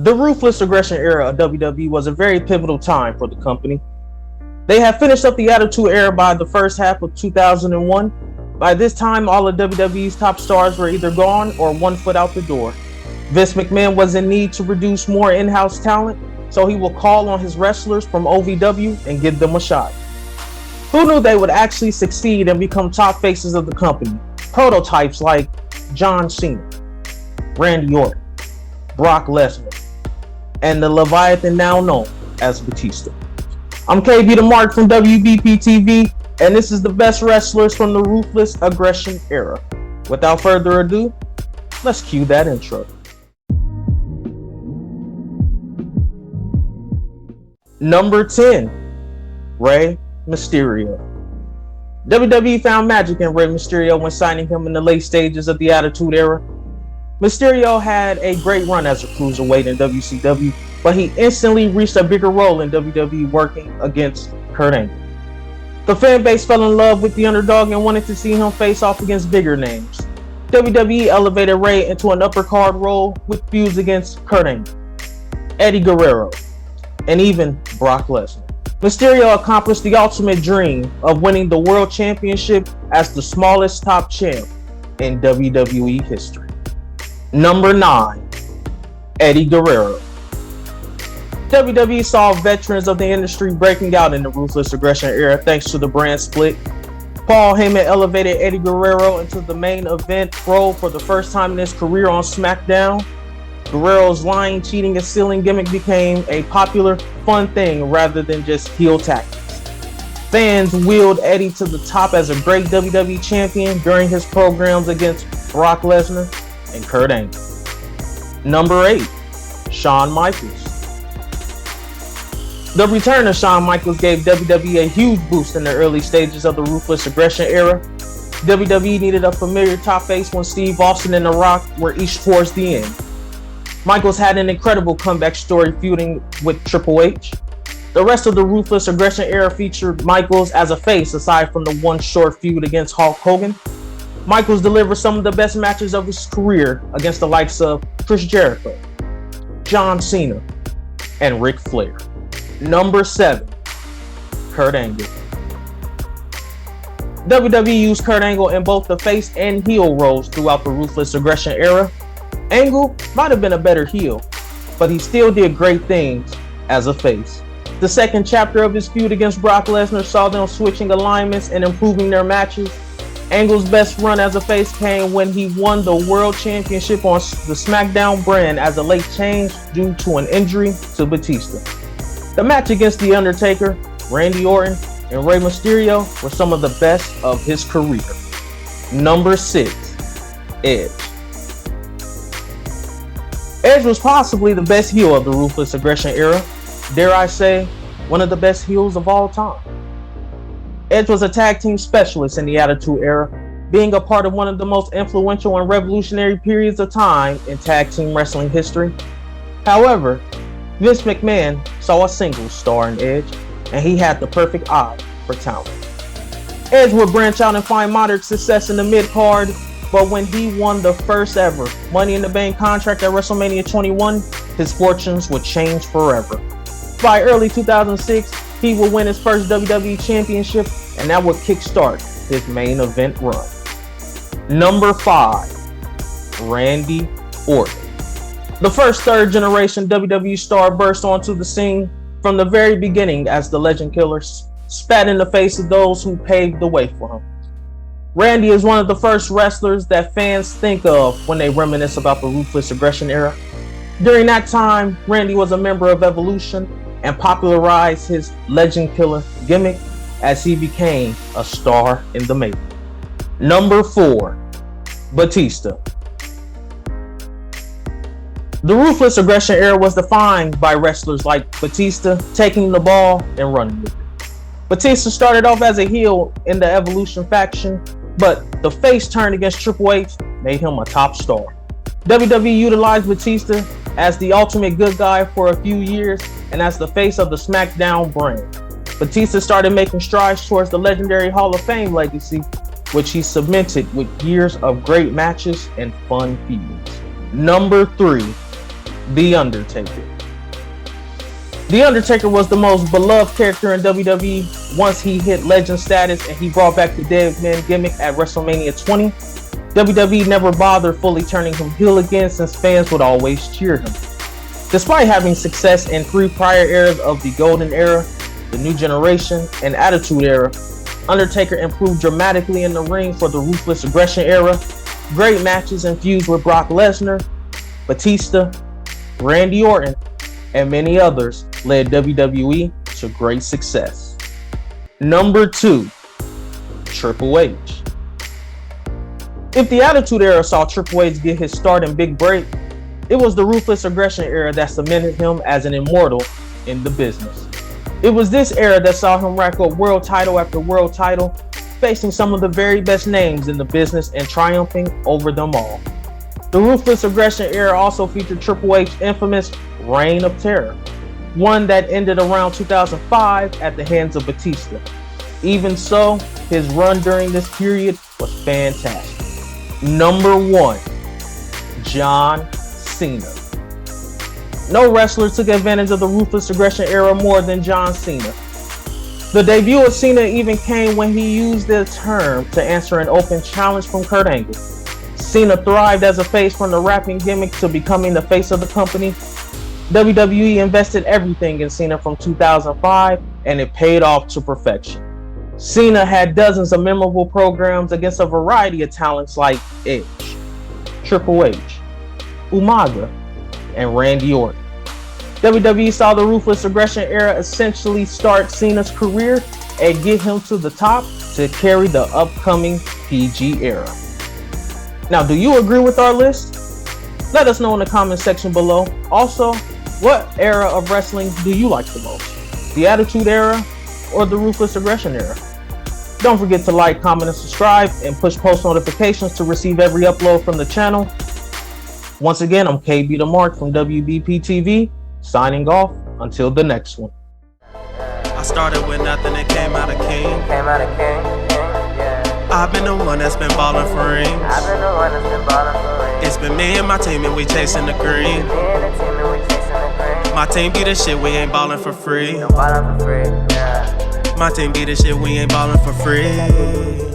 The Ruthless Aggression era of WWE was a very pivotal time for the company. They had finished up the Attitude Era by the first half of 2001. By this time, all of WWE's top stars were either gone or one foot out the door. Vince McMahon was in need to produce more in-house talent, so he will call on his wrestlers from OVW and give them a shot. Who knew they would actually succeed and become top faces of the company? Prototypes like John Cena, Randy Orton, Brock Lesnar, and the Leviathan now known as Batista. I'm KB the Mark from WBPTV, and this is the best wrestlers from the Ruthless Aggression era. Without further ado, let's cue that intro. Number 10, Rey Mysterio. WWE found magic in Rey Mysterio when signing him in the late stages of the Attitude Era. Mysterio had a great run as a cruiserweight in WCW, but he instantly reached a bigger role in WWE working against Kurt Angle. The fan base fell in love with the underdog and wanted to see him face off against bigger names. WWE elevated Rey into an upper card role with feuds against Kurt Angle, Eddie Guerrero, and even Brock Lesnar. Mysterio accomplished the ultimate dream of winning the World Championship as the smallest top champ in WWE history. Number 9, Eddie Guerrero. WWE saw veterans of the industry breaking out in the Ruthless Aggression era thanks to the brand split. Paul Heyman elevated Eddie Guerrero into the main event role for the first time in his career on SmackDown. Guerrero's lying, cheating, and stealing gimmick became a popular, fun thing rather than just heel tactics. Fans wheeled Eddie to the top as a great WWE champion during his programs against Brock Lesnar and Kurt Angle. Number 8, Shawn Michaels. The return of Shawn Michaels gave WWE a huge boost in the early stages of the Ruthless Aggression era. WWE needed a familiar top face when Steve Austin and The Rock were each towards the end. Michaels had an incredible comeback story feuding with Triple H. The rest of the Ruthless Aggression era featured Michaels as a face aside from the one short feud against Hulk Hogan. Michaels delivered some of the best matches of his career against the likes of Chris Jericho, John Cena, and Ric Flair. Number 7, Kurt Angle. WWE used Kurt Angle in both the face and heel roles throughout the Ruthless Aggression era. Angle might have been a better heel, but he still did great things as a face. The second chapter of his feud against Brock Lesnar saw them switching alignments and improving their matches. Angle's best run as a face came when he won the World Championship on the SmackDown brand as a late change due to an injury to Batista. The match against The Undertaker, Randy Orton, and Rey Mysterio were some of the best of his career. Number 6, Edge. Edge was possibly the best heel of the Ruthless Aggression era. Dare I say, one of the best heels of all time. Edge was a tag team specialist in the Attitude Era, being a part of one of the most influential and revolutionary periods of time in tag team wrestling history. However, Vince McMahon saw a single star in Edge, and he had the perfect eye for talent. Edge would branch out and find moderate success in the mid-card, but when he won the first ever Money in the Bank contract at WrestleMania 21, his fortunes would change forever. By early 2006, he would win his first WWE Championship, and that would kickstart his main event run. Number 5, Randy Orton. The first third-generation WWE star burst onto the scene from the very beginning as the Legend Killer spat in the face of those who paved the way for him. Randy is one of the first wrestlers that fans think of when they reminisce about the Ruthless Aggression era. During that time, Randy was a member of Evolution and popularized his Legend Killer gimmick as he became a star in the making. Number 4, Batista. The Ruthless Aggression era was defined by wrestlers like Batista taking the ball and running with it. Batista started off as a heel in the Evolution faction, but the face turn against Triple H made him a top star. WWE utilized Batista as the ultimate good guy for a few years and as the face of the SmackDown brand. Batista started making strides towards the legendary Hall of Fame legacy, which he cemented with years of great matches and fun feuds. Number 3, The Undertaker. The Undertaker was the most beloved character in WWE once he hit legend status and he brought back the dead man gimmick at WrestleMania 20. WWE never bothered fully turning him heel again since fans would always cheer him. Despite having success in 3 prior eras of the Golden Era, the New Generation, and Attitude Era, Undertaker improved dramatically in the ring for the Ruthless Aggression Era. Great matches and feuds with Brock Lesnar, Batista, Randy Orton, and many others led WWE to great success. Number 2, Triple H. If the Attitude Era saw Triple H get his start and big break, it was the Ruthless Aggression Era that cemented him as an immortal in the business. It was this era that saw him rack up world title after world title, facing some of the very best names in the business and triumphing over them all. The Ruthless Aggression Era also featured Triple H's infamous Reign of Terror, one that ended around 2005 at the hands of Batista. Even so, his run during this period was fantastic. Number 1, John Cena. No wrestler took advantage of the Ruthless Aggression Era more than John Cena. The debut of Cena even came when he used the term to answer an open challenge from Kurt Angle. Cena thrived as a face from the rapping gimmick to becoming the face of the company. WWE invested everything in Cena from 2005 and it paid off to perfection. Cena had dozens of memorable programs against a variety of talents like Edge, Triple H, Umaga, and Randy Orton. WWE saw the Ruthless Aggression Era essentially start Cena's career and get him to the top to carry the upcoming PG era. Now, do you agree with our list? Let us know in the comment section below. Also, what era of wrestling do you like the most? The Attitude Era or the Ruthless Aggression Era? Don't forget to like, comment, and subscribe, and push post notifications to receive every upload from the channel. Once again, I'm KB the Mark from WBPTV, signing off until the next one. I started with nothing and came out a king. I've been the one that's been ballin' for rings. It's been me and my team and we chasing the green. My team be the shit, we ain't ballin' for free. My team be the shit, we ain't ballin' for free.